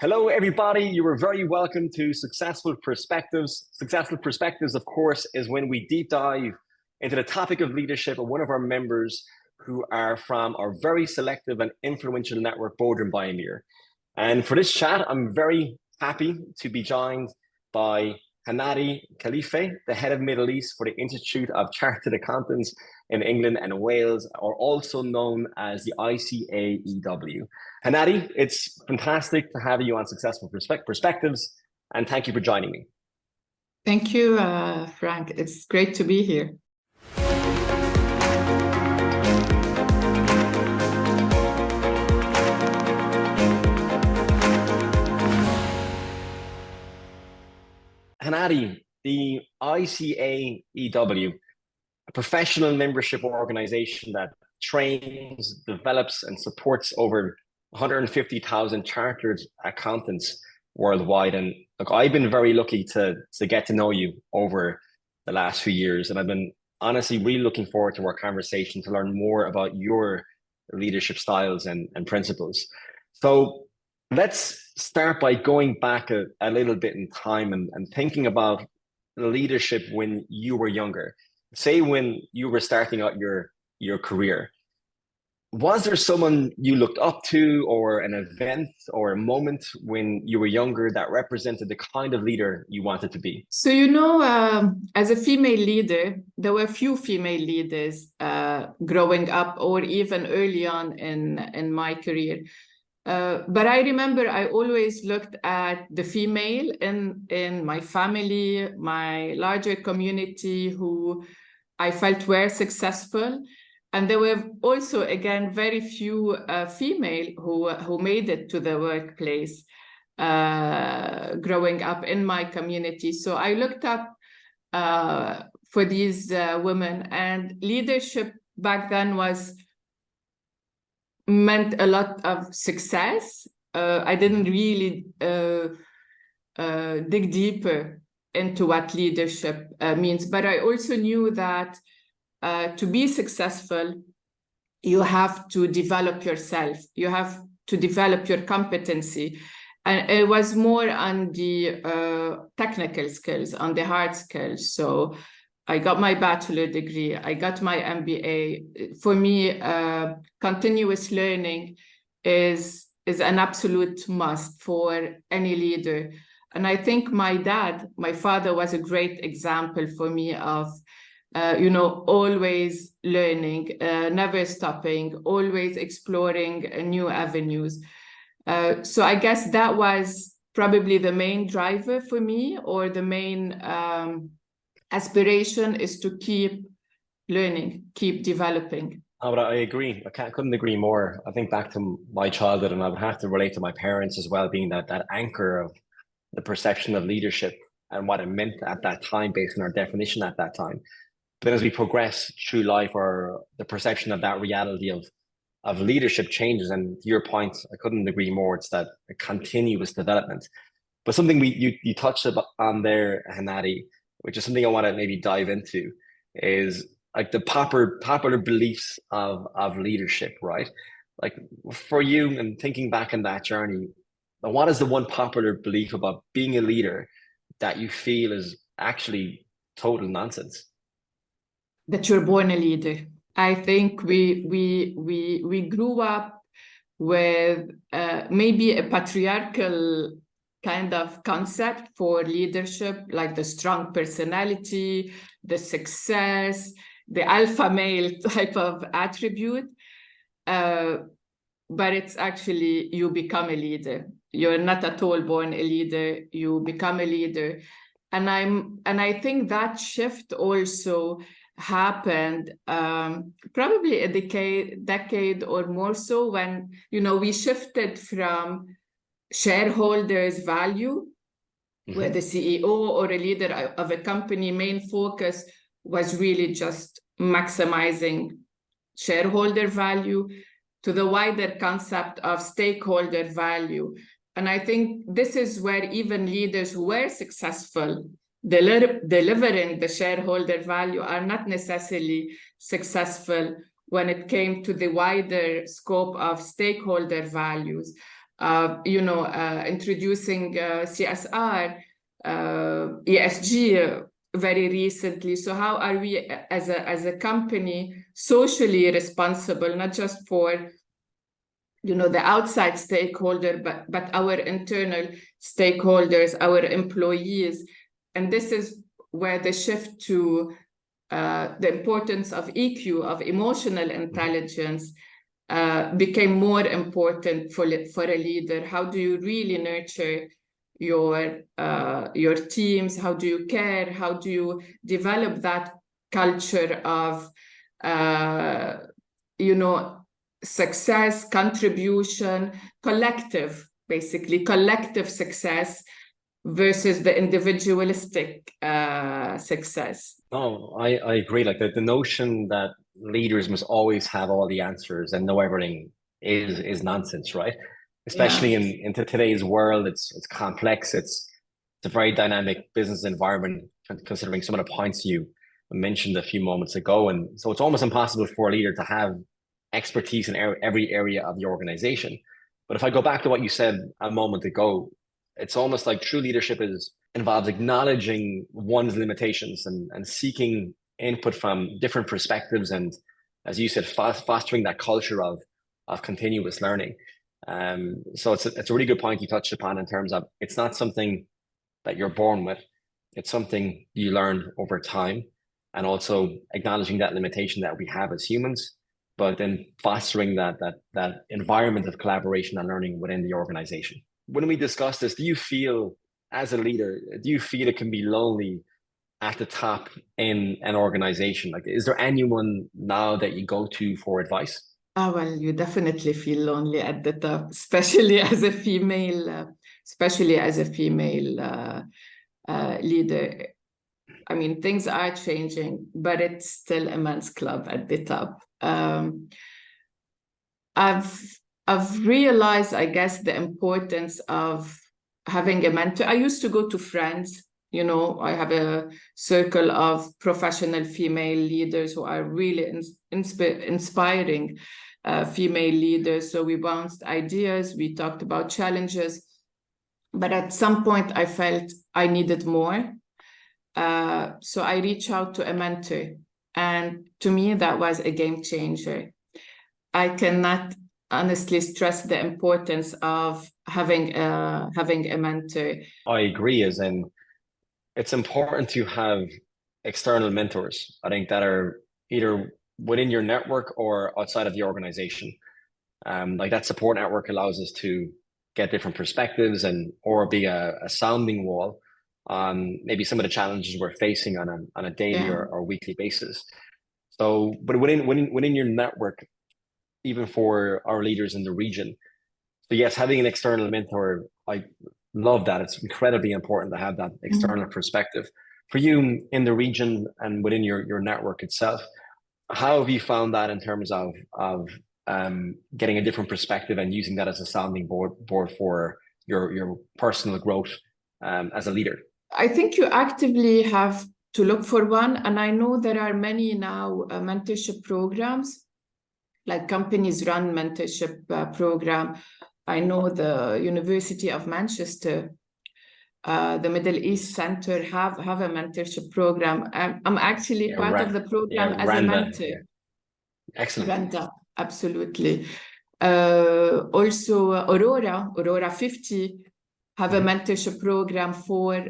Hello, everybody. You are very welcome to Successful Perspectives. Successful Perspectives, of course, is when we deep dive into the topic of leadership of one of our members who are from our very selective and influential network, Boardroom by EMIR. And for this chat, I'm very happy to be joined by Hanadi Khalife, the head of Middle East for the Institute of Chartered Accountants in England and Wales, or also known as the ICAEW. Hanadi, it's fantastic to have you on Successful Perspectives, and thank you for joining me. Thank you, Frank. It's great to be here. Hanadi, the ICAEW, a professional membership organization that trains, develops, and supports over 150,000 chartered accountants worldwide. And look, I've been very lucky to get to know you over the last few years. And I've been honestly really looking forward to our conversation to learn more about your leadership styles and principles. So let's start by going back a little bit in time and thinking about leadership when you were younger. Say when you were starting out your career. Was there someone you looked up to, or an event or a moment when you were younger that represented the kind of leader you wanted to be? So, as a female leader, there were few female leaders growing up or even early on in my career. But I remember I always looked at the female in my family, my larger community, who I felt were successful. And there were also, again, very few female who made it to the workplace growing up in my community. So I looked up for these women, and leadership back then meant a lot of success. I didn't really dig deeper into what leadership means, but I also knew that to be successful, you have to develop yourself. You have to develop your competency. And it was more on the technical skills, on the hard skills. So I got my bachelor degree, I got my MBA. For me, continuous learning is an absolute must for any leader. And I think my father was a great example for me of always learning, never stopping, always exploring new avenues. So I guess that was probably the main driver for me, or the main aspiration is to keep learning, keep developing. Oh, but I agree. I couldn't agree more. I think back to my childhood, and I would have to relate to my parents as well, being that anchor of the perception of leadership and what it meant at that time based on our definition at that time. But as we progress through life, or the perception of that reality of leadership changes. And to your point, I couldn't agree more. It's that a continuous development. But something you touched on there, Hanadi, which is something I want to maybe dive into, is like the popular beliefs of leadership, right? Like for you, and thinking back in that journey, what is the one popular belief about being a leader that you feel is actually total nonsense? That you're born a leader. I think we grew up with maybe a patriarchal kind of concept for leadership, like the strong personality, the success, the alpha male type of attribute. But it's actually, you become a leader. You're not at all born a leader, you become a leader. And I think that shift also happened probably a decade or more so, when we shifted from shareholders' value, where the CEO or a leader of a company main focus was really just maximizing shareholder value, to the wider concept of stakeholder value. And I think this is where even leaders who were successful delivering the shareholder value are not necessarily successful when it came to the wider scope of stakeholder values. introducing CSR, ESG very recently. So how are we as a company socially responsible, not just for the outside stakeholder, but our internal stakeholders, our employees? And this is where the shift to the importance of EQ, of emotional intelligence, became more important for a leader. How do you really nurture your teams? How do you care? How do you develop that culture of success, contribution, basically collective success versus the individualistic success? Oh, I agree. Like the notion that leaders must always have all the answers and know everything is nonsense, right? Especially into today's world, it's complex. It's a very dynamic business environment, considering some of the points you mentioned a few moments ago. And so it's almost impossible for a leader to have expertise in every area of the organization. But if I go back to what you said a moment ago, it's almost like true leadership involves acknowledging one's limitations and seeking input from different perspectives, and, as you said, fostering that culture of continuous learning. So it's a really good point you touched upon in terms of it's not something that you're born with. It's something you learn over time, and also acknowledging that limitation that we have as humans, but then fostering that environment of collaboration and learning within the organization. When we discuss this, do you feel, as a leader, it can be lonely at the top in an organization? Like, is there anyone now that you go to for advice? Oh, well, you definitely feel lonely at the top, especially as a female, leader. I mean, things are changing, but it's still a men's club at the top. I've realized, I guess, the importance of having a mentor. I used to go to Friends. I have a circle of professional female leaders who are really inspiring female leaders. So we bounced ideas, we talked about challenges, but at some point I felt I needed more. So I reached out to a mentor, and to me that was a game changer. I cannot honestly stress the importance of having a mentor. I agree, as in it's important to have external mentors, I think, that are either within your network or outside of the organization. Like that support network allows us to get different perspectives or be a sounding wall on maybe some of the challenges we're facing on a daily or weekly basis. So, but within your network, even for our leaders in the region. So yes, having an external mentor, I love that. It's incredibly important to have that external perspective. For you in the region and within your network itself, how have you found that in terms of getting a different perspective and using that as a sounding board for your personal growth as a leader? I think you actively have to look for one. And I know there are many now mentorship programs, like companies run mentorship program. I know the University of Manchester, the Middle East Center have a mentorship program. I'm actually part of the program as a mentor. Yeah. Excellent. Randa, absolutely. Also, Aurora 50 have a mentorship program for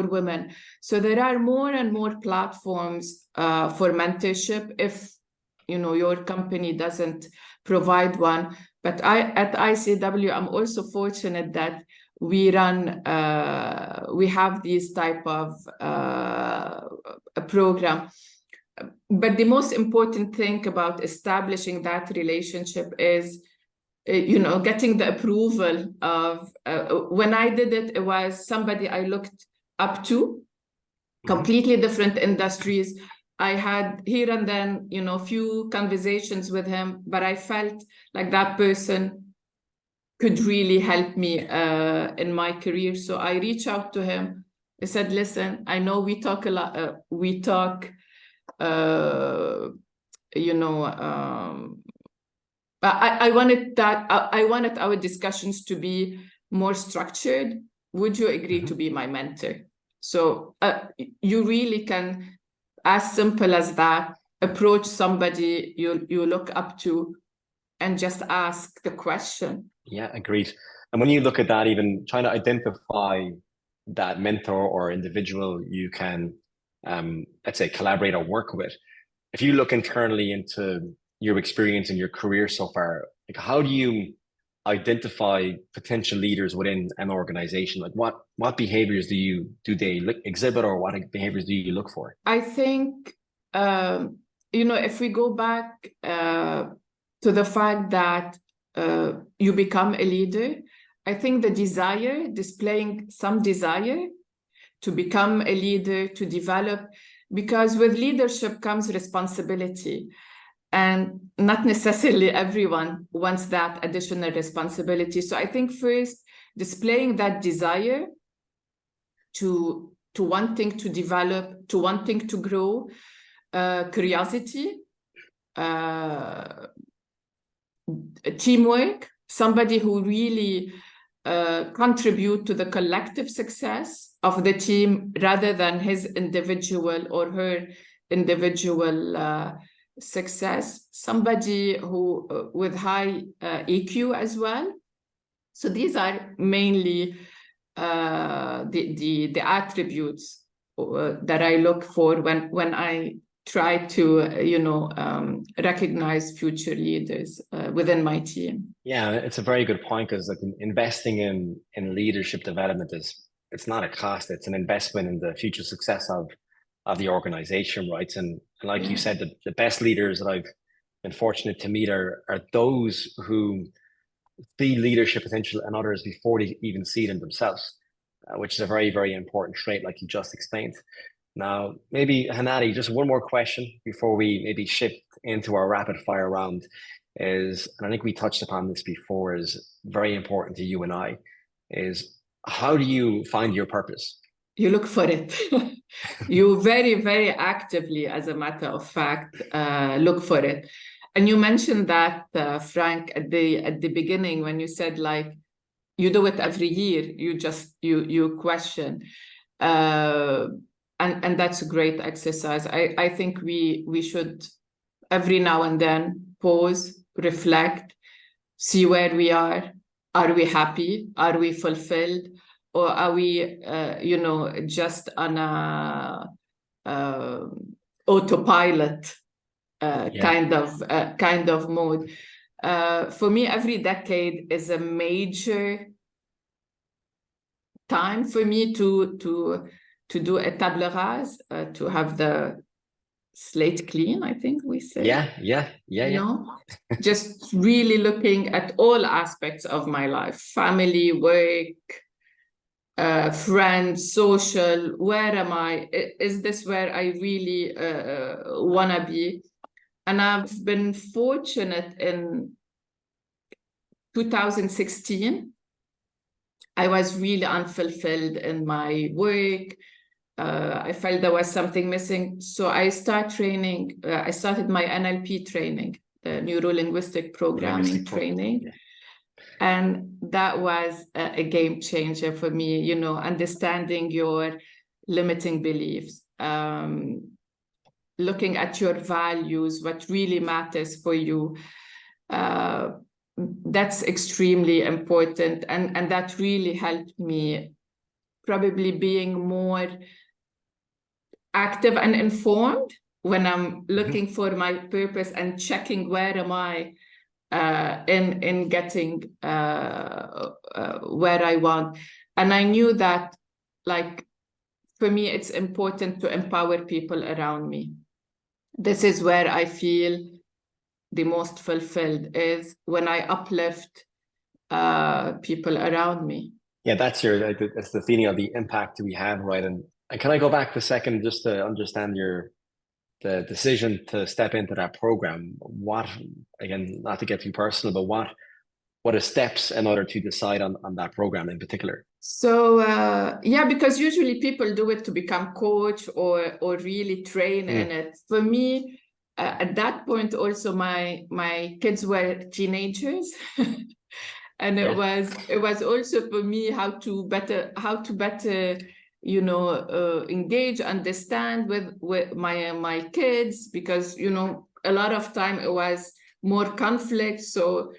women. So there are more and more platforms for mentorship if your company doesn't provide one. But at ICAEW, I'm also fortunate that we have this type of a program. But the most important thing about establishing that relationship is, getting the approval of, when I did it, it was somebody I looked up to, completely different industries. I had here and then, few conversations with him, but I felt like that person could really help me in my career. So I reached out to him. I said, listen, I know we talk a lot. We talk, But I wanted our discussions to be more structured. Would you agree to be my mentor? So you really can, as simple as that, approach somebody you look up to and just ask the question. Yeah, agreed. And when you look at that, even trying to identify that mentor or individual you can, let's say, collaborate or work with, if you look internally into your experience in your career so far, like how do you identify potential leaders within an organization? Like what behaviors do they exhibit, or what behaviors do you look for? I think if we go back to the fact that you become a leader, I think displaying some desire to become a leader, to develop, because with leadership comes responsibility. And not necessarily everyone wants that additional responsibility. So I think first, displaying that desire to wanting to develop, to wanting to grow, curiosity, teamwork, somebody who really contribute to the collective success of the team rather than his individual or her individual success, somebody who with high EQ as well. So these are mainly the attributes that I look for when I try to recognize future leaders within my team. Yeah, it's a very good point, because like investing in leadership development it's not a cost, it's an investment in the future success of the organization, right? And like you said, the best leaders that I've been fortunate to meet are those who see leadership potential in others before they even see it in themselves, which is a very, very important trait, like you just explained. Now, maybe Hanadi, just one more question before we maybe shift into our rapid fire round is, and I think we touched upon this before, is very important to you and I, is how do you find your purpose? You look for it. You very, very actively, as a matter of fact, look for it. And you mentioned that, Frank, at the beginning when you said like you do it every year, you question, and that's a great exercise. I think we should every now and then pause, reflect, see where we are. Are we happy? Are we fulfilled? Or are we, just on a autopilot kind of mode? For me, every decade is a major time for me to do a table rase, to have the slate clean, I think we say. Yeah. Just really looking at all aspects of my life, family, work, friends, social. Where am I? Is this where I really want to be? And I've been fortunate in 2016. I was really unfulfilled in my work. I felt there was something missing. So I started my NLP training, the Neuro-Linguistic Programming training. Yeah. And that was a game changer for me, understanding your limiting beliefs, looking at your values, what really matters for you. That's extremely important. And that really helped me probably being more active and informed when I'm looking for my purpose and checking where am I in getting where I want. And I knew that, like, for me, it's important to empower people around me. This is where I feel the most fulfilled, is when I uplift people around me. Yeah, that's the feeling of the impact we have, right? And can I go back for a second just to understand the decision to step into that program? What, again, not to get too personal, but what are steps in order to decide on that program in particular? So because usually people do it to become coach or really train in it. For me, at that point also my kids were teenagers. And it was also for me how to better you know, engage, understand with my kids, because you know a lot of time it was more conflict. So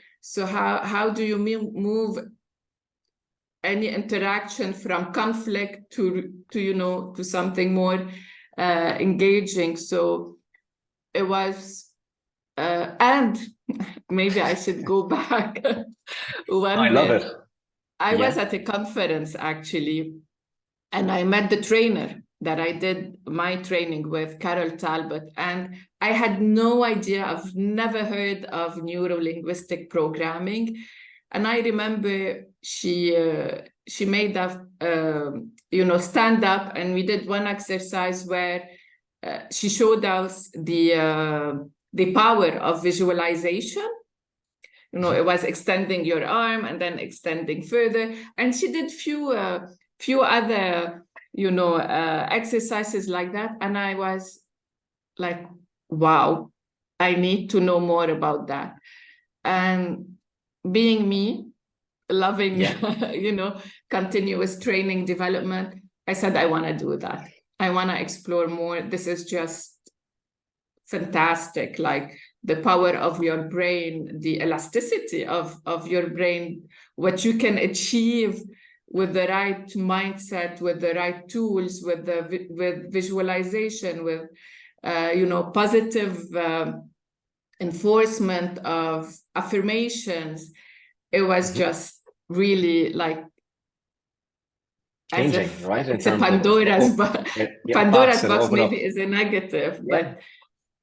how do you move any interaction from conflict to you know, to something more engaging? So it was and maybe I should go back I love it. I was at a conference actually, and I met the trainer that I did my training with, Carol Talbot, and I had no idea. I've never heard of neuro-linguistic programming. And I remember she made a you know, stand up, and we did one exercise where she showed us the power of visualization. You know, it was extending your arm and then extending further. And she did few other, you know, exercises like that. And I was like, wow, I need to know more about that. And being me, loving, you know, continuous training development, I said, I want to do that. I want to explore more. This is just fantastic. Like the power of your brain, the elasticity of your brain, what you can achieve with the right mindset, with the right tools, with visualization, with you know, positive enforcement of affirmations. It was just really like changing, as if right? it's a Pandora's box. Pandora's box maybe is a negative, but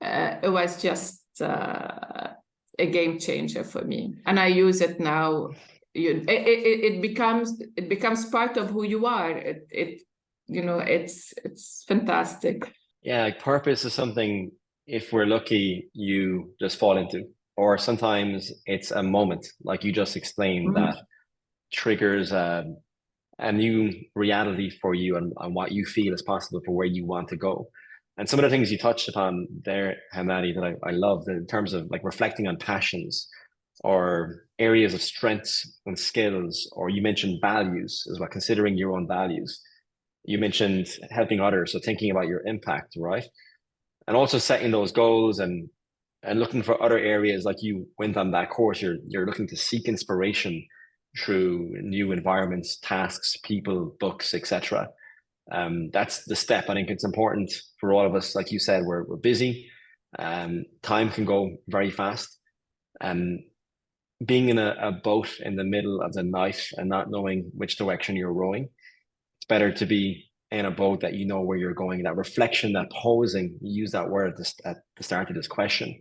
it was just a game changer for me, and I use it now. It becomes part of who you are. It you know, it's fantastic. Yeah, like purpose is something, if we're lucky, you just fall into, or sometimes it's a moment, like you just explained, that triggers a new reality for you and what you feel is possible for where you want to go. And some of the things you touched upon there, Hanadi, that I love, in terms of like reflecting on passions or areas of strengths and skills, or you mentioned values as well, considering your own values. You mentioned helping others, so thinking about your impact, right? And also setting those goals and looking for other areas. Like you went on that course, you're looking to seek inspiration through new environments, tasks, people, books, etc. That's the step. I think it's important for all of us. Like you said, we're busy. Time can go very fast. Being in a boat in the middle of the night and not knowing which direction you're rowing, it's better to be in a boat that you know where you're going. That reflection, that pausing, you use that word at the start of this question,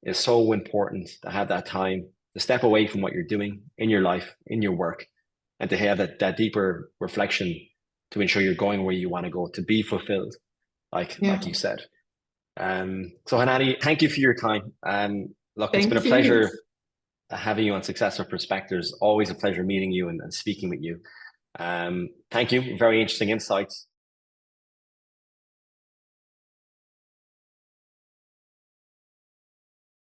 is so important, to have that time to step away from what you're doing in your life, in your work, and to have that deeper reflection to ensure you're going where you want to go, to be fulfilled, like you said. So Hanadi, thank you for your time. Look, it's been a pleasure having you on Successful Perspectives. Always a pleasure meeting you and speaking with you. Thank you. Very interesting insights.